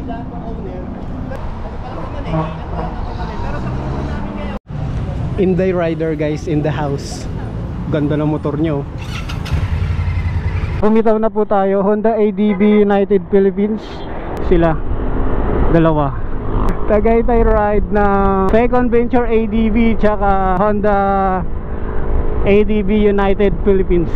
nila ng owner. Ano pa lang naman eh. Pero sa mga namin ngayon. Inday Rider guys in the house. Ganda ng motor nyo. Bumitaw na po tayo. Honda ADV United Philippines. Sila. Dalawa. Tagaytay ride na Second Venture ADV tsaka Honda ADV United Philippines.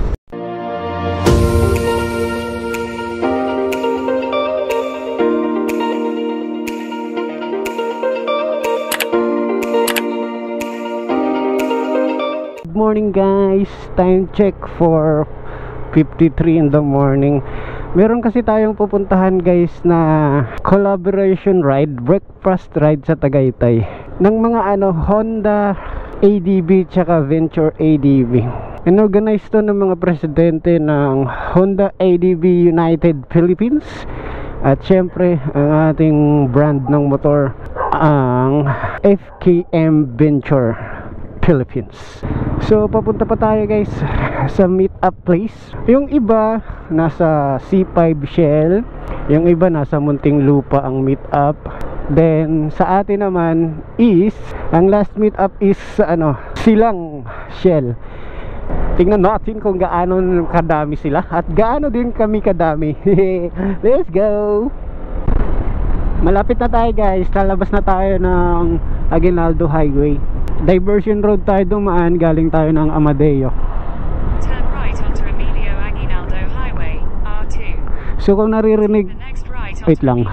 Good morning guys, time check for 53 in the morning. Meron kasi tayong pupuntahan guys na collaboration ride, breakfast ride sa Tagaytay ng mga Honda ADV tsaka Venture ADV. Inorganize to ng mga presidente ng Honda ADV United Philippines at syempre ang ating brand ng motor, ang FKM Venture Philippines. So papunta pa tayo guys sa meet up place. Yung iba nasa C5 Shell, yung iba nasa Muntinlupa ang meet up. Then sa atin naman is ang last meet up is sa Silang Shell. Tingnan natin kung gaano kadami sila at gaano din kami kadami. Let's go. Malapit na tayo guys, lalabas na tayo ng Aguinaldo Highway. Diversion road tayo dumaan, galing tayo ng Amadeo. Turn right onto Emilio Aguinaldo Highway, R2. So kung naririnig, wait lang.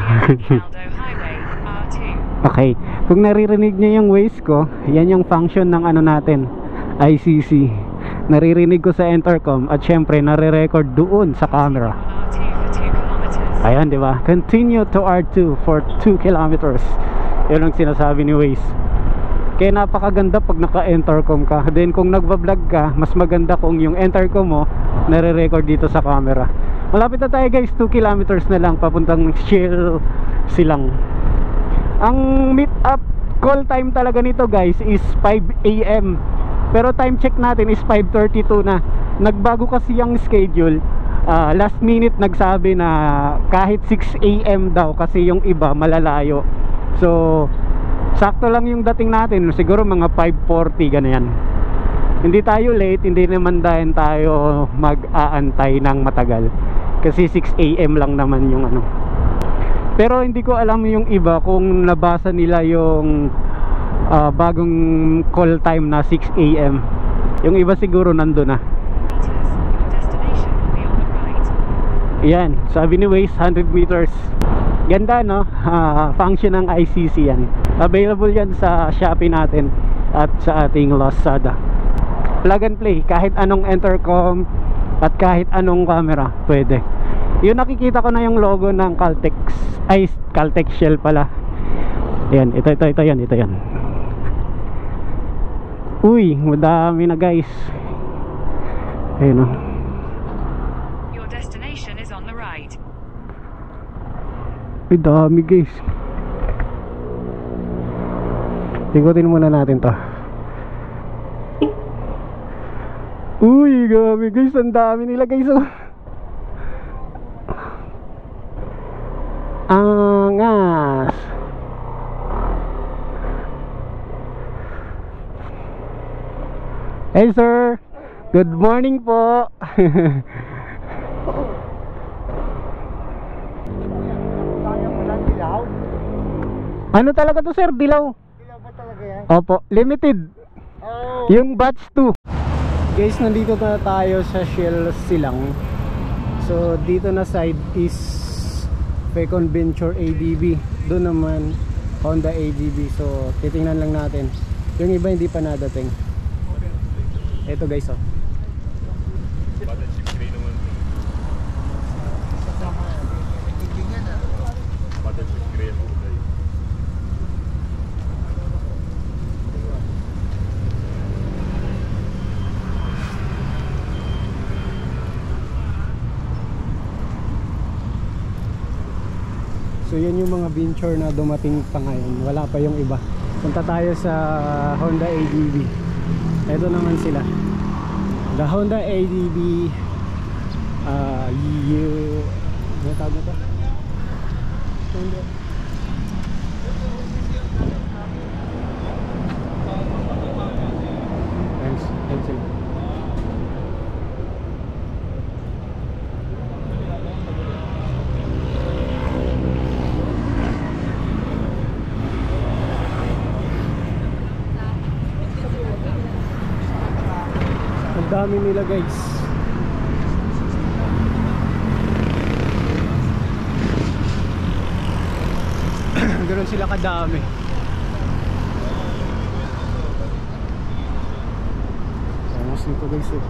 Okay, kung naririnig niyo yung waves ko, yan yung function ng natin, ICC. Naririnig ko sa intercom at syempre nare-record doon sa camera. Ayan, di ba? Continue to R2 for 2 kilometers. Yun ang sinasabi ni Waze. Kaya napakaganda pag naka-intercom ka. Then kung nagva-vlog ka, mas maganda kung yung intercom mo nare-record dito sa camera. Malapit na tayo guys, 2 kilometers na lang papuntang Shell Silang. Ang meet up call time talaga nito guys is 5 AM. Pero time check natin is 5:32 na. Nagbago kasi yung schedule. Last minute nagsabi na kahit 6 AM daw kasi yung iba malalayo. So sakto lang yung dating natin, siguro mga 5:40 ganyan. Hindi tayo late, hindi naman dahil tayo mag-aantay ng matagal kasi 6 AM lang naman yung Pero hindi ko alam yung iba kung nabasa nila yung bagong call time na 6 AM. Yung iba siguro nandun na. Yan, sabi ni Waze 100 meters. Ganda no? Function ng ICC yan. Available yan sa Shopee natin at sa ating Lazada. Plug and play, kahit anong intercom at kahit anong camera pwede. Yung nakikita ko na yung logo ng Caltex, ay Caltex Shell pala. Yan, ito yan. Uy, madami na guys. Ayun o. Your destination is on the right. Ay, dami guys. Ikutin muna natin to. Uy, grabe guys, ang dami nila guys oh. Angas. Hey sir, good morning po. Ano talaga to sir? Dilaw? Dilaw ba talaga yan? Opo, limited. Oh. Yung batch 2. Guys, nandito na tayo sa Shell Silang. So dito na side is Second Venture ADV. Doon naman Honda ADV. So titingnan lang natin. Yung iba hindi pa nadating. Ito guys oh. So yan yung mga venture na dumating pa ngayon. Wala pa yung iba. Punta tayo sa Honda ADV. Ito naman sila. The Honda ADV ano tawag na to? Thanks. Thanks sila. Ang dami nila guys. Ganoon sila kadami. Almost nito guys eh.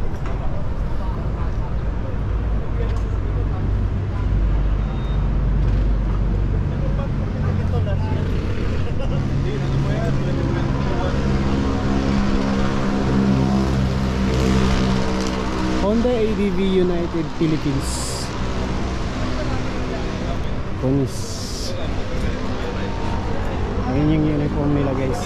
Honda ADV United Philippines. Ponis. Ayun yung uniform nila guys.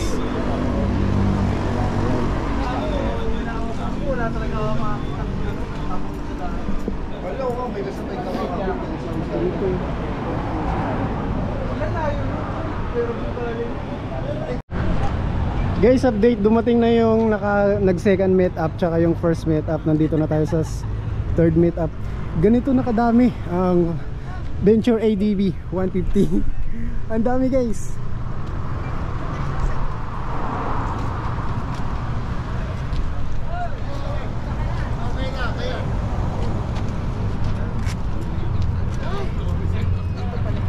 Guys, update, dumating na yung nag second meet up tsaka yung first meet up. Nandito na tayo sa third meet up. Ganito nakadami ang Venture ADV 150. Ang dami guys.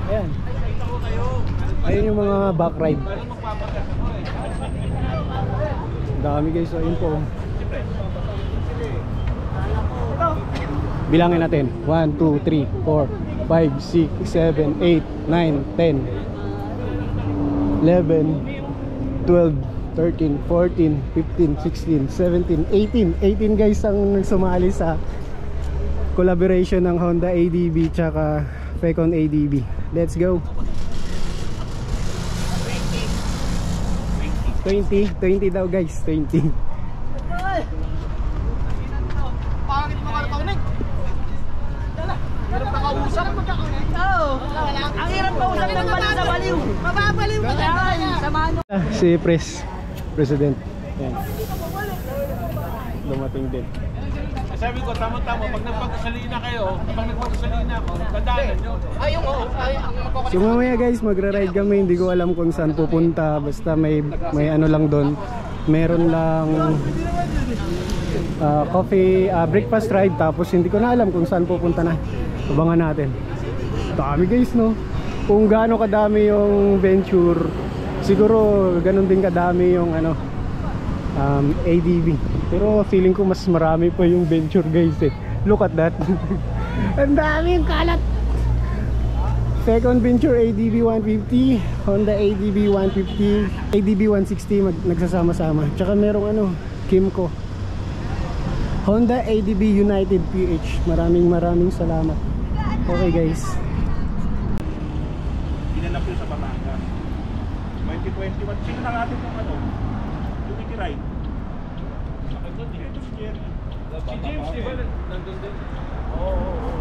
Ayan. Ayun yung mga back ride. Dami guys, so yun po. Bilangin natin 1, 2, 3, 4, 5, 6, 7, 8, 9, 10, 11, 12, 13, 14, 15, 16, 17, 18 18 guys ang sumali sa collaboration ng Honda ADV tsaka Fecon ADV. Let's go. 20 daw guys, 20. Pangit mo ka kaunig. Hirap na kausap. Oo. Ang hirap kausap ng baliw sa baliw. Mababaliw ka dyan. Samahan mo. Si President. Yan. Dumating din. Sabi ko, tama-tama, pag nagpagkasalina kayo, pag nagpagkasalina ako, tandaan nyo. Ay, yung ang magkakalit. So mamaya guys, magra-ride kami. Hindi ko alam kung saan pupunta. Basta may ano lang doon. Meron lang coffee, breakfast ride. Tapos hindi ko na alam kung saan pupunta na. Abangan natin. Dami guys, no? Kung gaano kadami yung venture, siguro ganun din kadami yung ano, ADV. Pero feeling ko mas marami pa yung venture guys eh. Look at that. Ang dami yung kalat. Second Venture ADV 150, Honda ADV 150, ADV 160 nagsasama-sama. Tsaka merong ano, Kimco, Honda ADV United PH. Maraming salamat. Okay guys. Ginanap yun sa Batangas. 2021, sino nakatin ng ano? Yung ride. Ito si Jerry. Si James, di ba? Nandun din. Oo.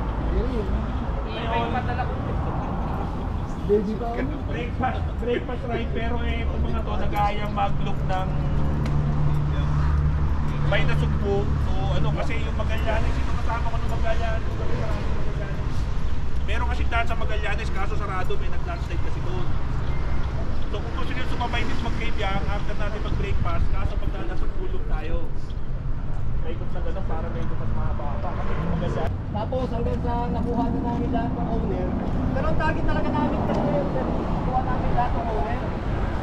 May padala ko. Breakfast ride, pero itong mga to nag-aayang mag-look ng may nasugpo. So ano, kasi yung Magallanes, sino kasama ko ng Magallanes? Meron kasi daan sa Magallanes, kaso sarado, may nag-landslide kasi doon. So kung gusto nyo sumabay din mag-caveang, after natin mag-breakfast, kaso pagka-nasugpulog tayo. Ikot na gano'n para medyo mas mahaba pa. Kasi yung Magallanes. Tapos hanggang sa nakuha na namin lahat ng owner. Pero ang target talaga namin kasi nakuha namin lahat ng owner.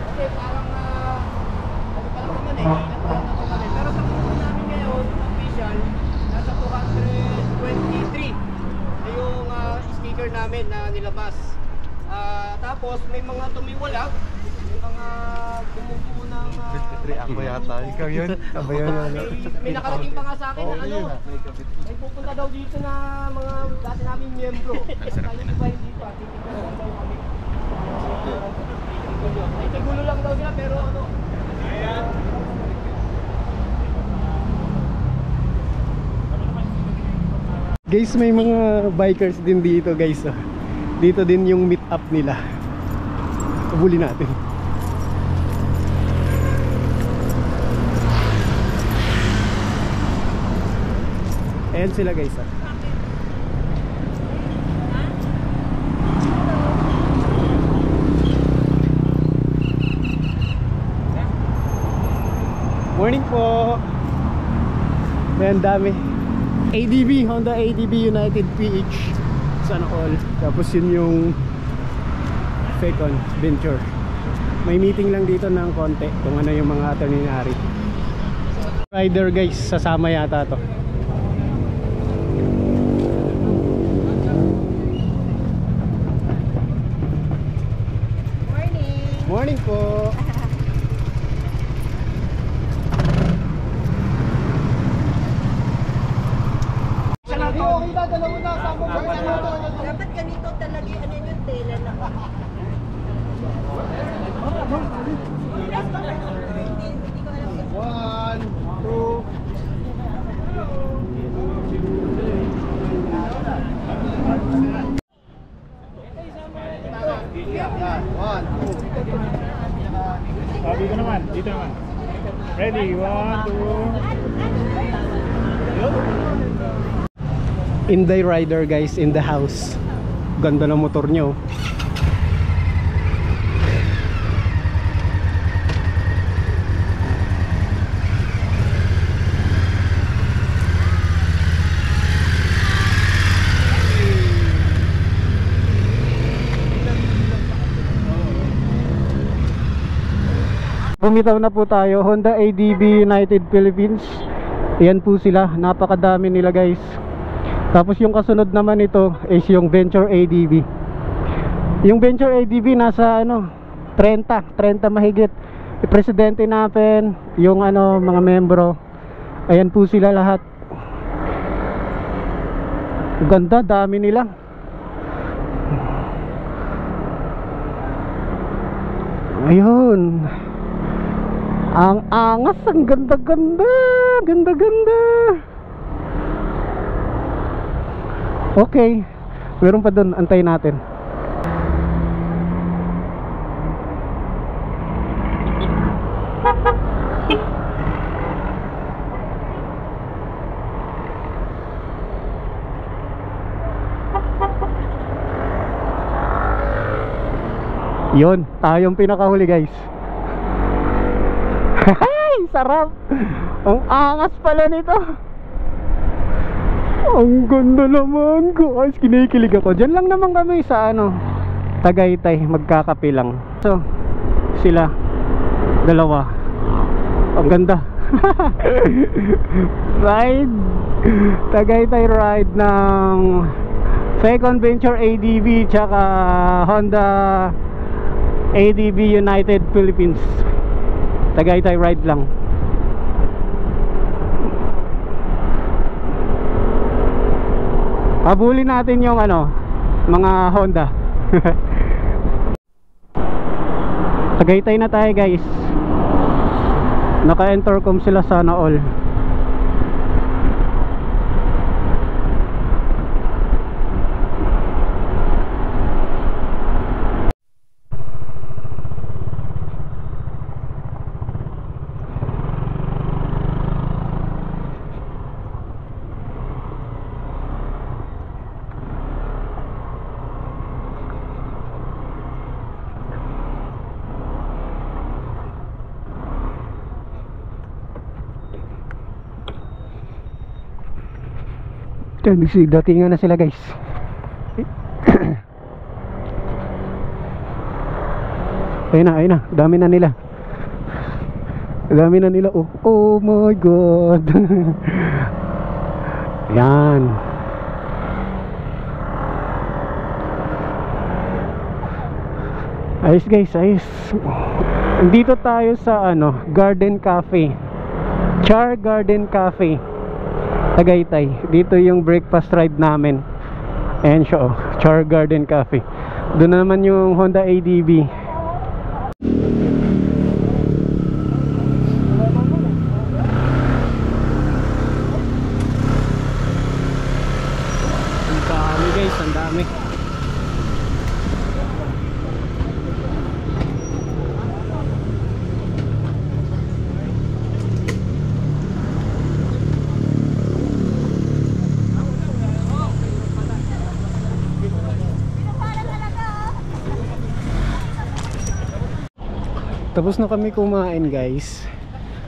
Kasi parang ano pa lang naman eh. Pero sa kuha namin ngayon, official, nasa 223 na yung sticker namin na nilabas. Tapos may mga tumiwalag, may mga bumubuo ng Ako yata, ikaw yun. may nakarating pa nga sa akin na ano, may pupunta daw dito na mga dati namin miyembro. Tayo ba hindi pa, titignan lang daw kami. Ay, tigulo lang daw sila pero ano. Guys, may mga bikers din dito guys. Dito din yung meet up nila. Habulin natin. Ayan sila guys ah. Morning po. Ayan dami. ADB, Honda ADB United PH. Sana all. Tapos yun yung Facon Venture. May meeting lang dito ng konti kung ano yung mga attorney na ari. Rider guys, sasama yata to. Morning po. Dapat ganito talaga ano yung tela na. Hindi ko alam. 1, 2. Sabi ko naman, dito naman. Ready, 1, 2. Inday rider guys in the house. Ganda ng motor nyo. Bumitaw na po tayo. Honda ADB United Philippines. Ayan po sila. Napakadami nila guys. Tapos yung kasunod naman ito is yung Venture ADB. Yung Venture ADB nasa 30 mahigit. Yung presidente natin, yung mga membro. Ayan po sila lahat. Ganda, dami nila. Ayun. Ang angas, ang ganda-ganda. Ganda-ganda. Okay, meron pa doon, antayin natin. Yun, tayong pinakahuli guys. Hay, sarap. Ang angas pala nito. Ang ganda naman guys, kinikilig ako. Diyan lang naman kami sa Tagaytay, magkakape lang. So, sila dalawa. Ang ganda. Ride Tagaytay ride ng Facon Venture ADB tsaka Honda ADB United Philippines. Tagaytay ride lang. Habulin natin yung mga Honda. Tagaytay na tayo guys. Naka-intercom sila, sana all. Datingan na sila guys. Ayun na, dami na nila. Oh my god. Yan. Ayos guys, ayos. Dito tayo sa Garden Cafe, Char Garden Cafe, Tagaytay. Dito yung breakfast ride namin. Ayan siya, Char Garden Cafe. Doon naman yung Honda ADB. Ang dami guys, ang dami. Tapos na kami kumain guys.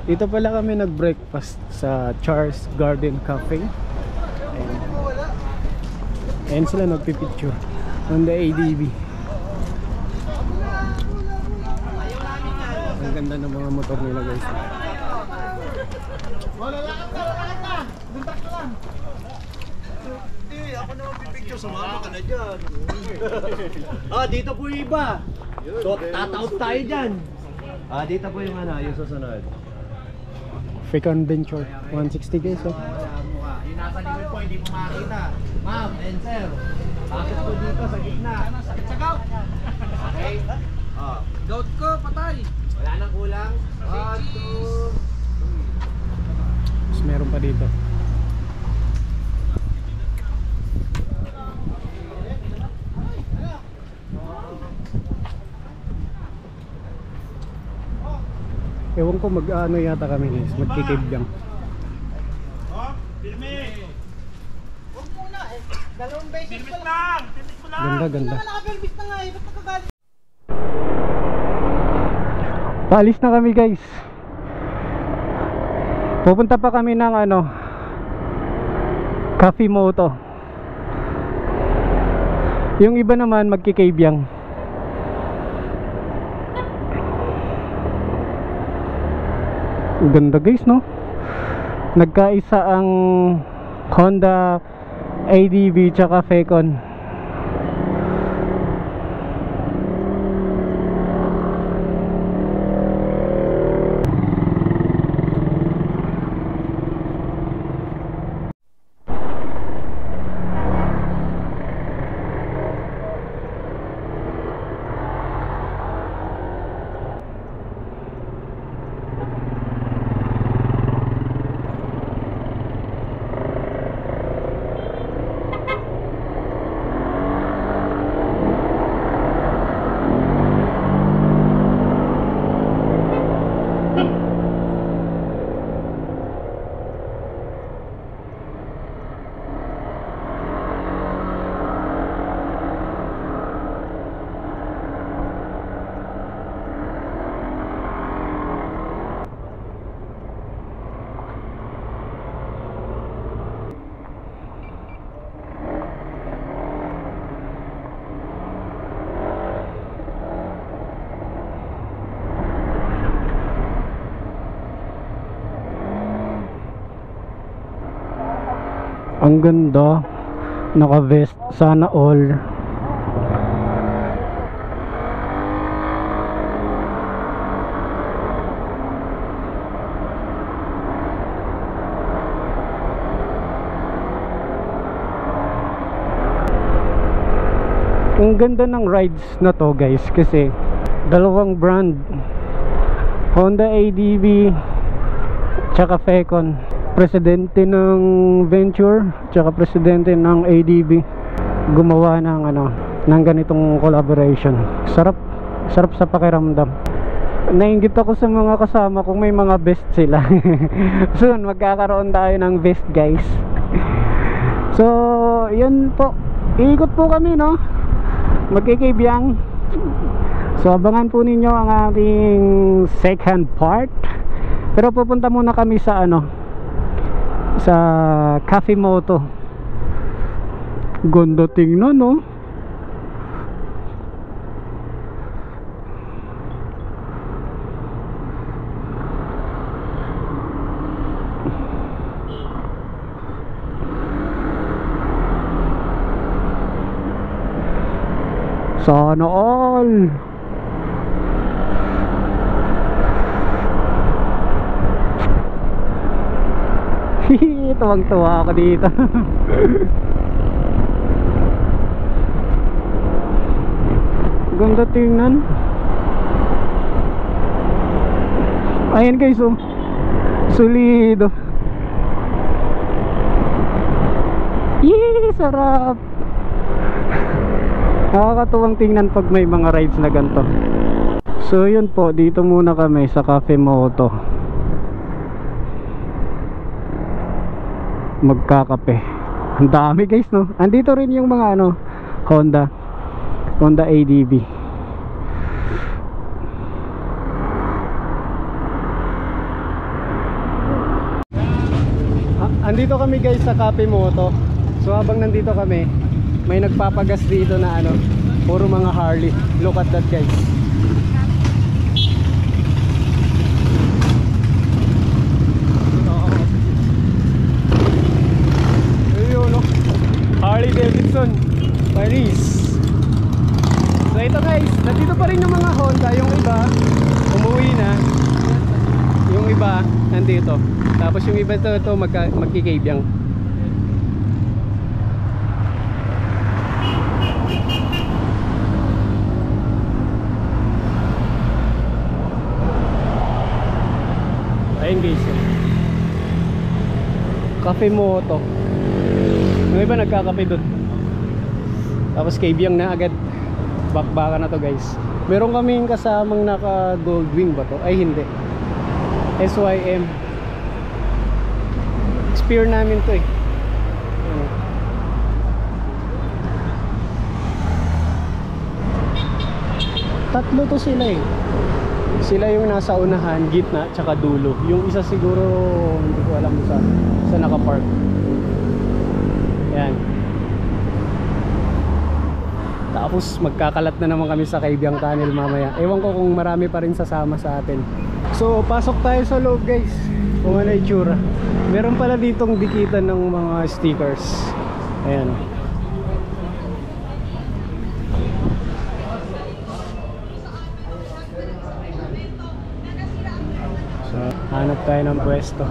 Dito pala kami nag-breakfast sa Charles Garden Cafe. Ayan sila nagpipicture on the ADB. Ang ganda ng mga motor nila guys. Ako naman pipicture, sumama ka na dyan. Dito po yung iba. So, tataob tayo dyan. Dito po yung yung susunod. Freaking Venture 160 guys. Yung nasa likod po, hindi po makakita. Ma'am and sir, bakit po dito sa gitna? Sakit sa gout. Okay? Gout ko, patay. Wala nang kulang. 1, 2. Tapos meron pa dito. Ewan ko mag-ano yata kami guys, magkikibjang. Huwag muna eh. Dalawang beses pa lang! Filmit ko lang! Ganda, ganda. Nakapelbis na nga eh. Ba't nakagalit? Paalis na kami guys. Pupunta pa kami ng Cafe Moto. Yung iba naman magkikibjang. Ganda guys no. Nagkaisa ang Honda ADV tsaka Fecon. Ang ganda. Naka-vest. Sana all. Ang ganda ng rides na to guys. Kasi dalawang brand, Honda ADV tsaka Fecon. Presidente ng Venture tsaka presidente ng ADV gumawa ng ng ganitong collaboration. Sarap sa pakiramdam. Nainggit ako sa mga kasama kung may mga best sila. Soon magkakaroon tayo ng best guys. So yun po, iikot po kami no, magkikibiyang. So abangan po ninyo ang ating second part. Pero pupunta muna kami sa sa Cafe Moto. Ganda tingnan no. Sana all. Tuwang-tuwa ako dito. Ganda tingnan. Ayan guys oh. Solido. Yee, sarap. Nakakatuwang tingnan pag may mga rides na ganito. So yun po, dito muna kami sa Cafe Moto. Magkakape. Ang dami guys no. Andito rin yung mga Honda ADV. andito kami guys sa Cafe Moto. So habang nandito kami, may nagpapagas dito na ano, puro mga Harley. Look at that guys. Ayun no, Harley Davidson Paris. So ito guys, nandito pa rin yung mga Honda. Yung iba umuwi na, yung iba nandito. Tapos yung iba ito magkikabyang. Ayun guys, Cafe Moto. Yung iba nagkakape doon. Tapos kabyang na agad. Bakbaka na to guys. Meron kaming kasamang naka Goldwing ba to? Ay hindi, SYM. Spear namin to eh. Tatlo to sila eh. Sila yung nasa unahan, gitna, tsaka dulo. Yung isa siguro hindi ko alam sa nakapark. Yan. Tapos magkakalat na naman kami sa Kaibyang Tunnel mamaya. Ewan ko kung marami pa rin sasama sa atin. So pasok tayo sa loob guys. Kung ano itsura. Meron pala ditong dikitan ng mga stickers. Ayan. So hanap tayo ng pwesto.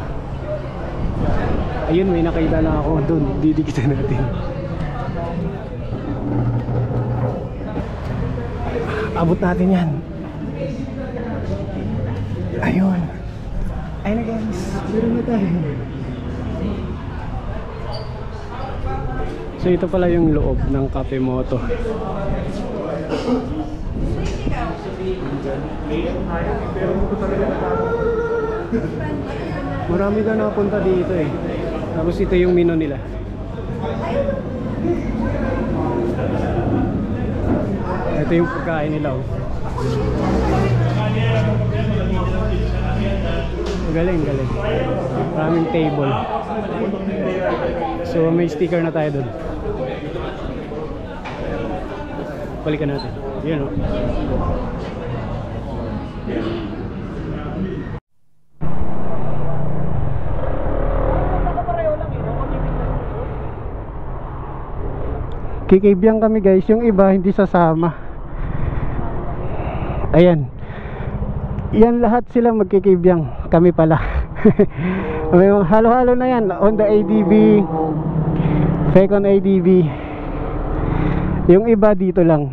Ayun, may nakita na ako doon. Didikitan natin. Abot natin yan. Ayun. Ayun na guys, meron na tayo. So ito pala yung loob ng Cafe Moto. Marami daw napunta dito eh. Tapos ito yung menu nila. Ito yung pagkain nila oh. Galing. Maraming table. So may sticker na tayo dun. Balikan natin. Yan o. Kikibiyang kami guys. Yung iba hindi sasama. Ayan. Yan lahat sila magkikibiyang. Kami pala. May halo-halo na yan. Honda ADV, Fecon ADV. Yung iba dito lang.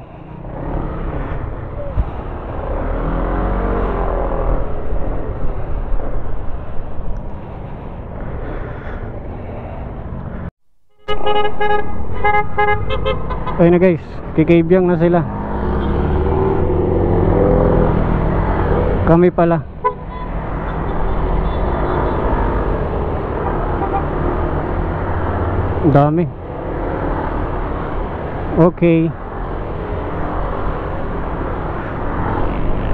Ayun na guys, kikibiyang na sila. Kami pala. Dami. Okay.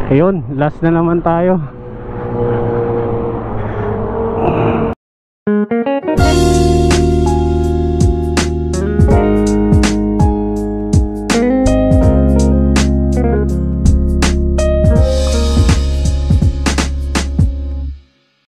Ayun, last na naman tayo.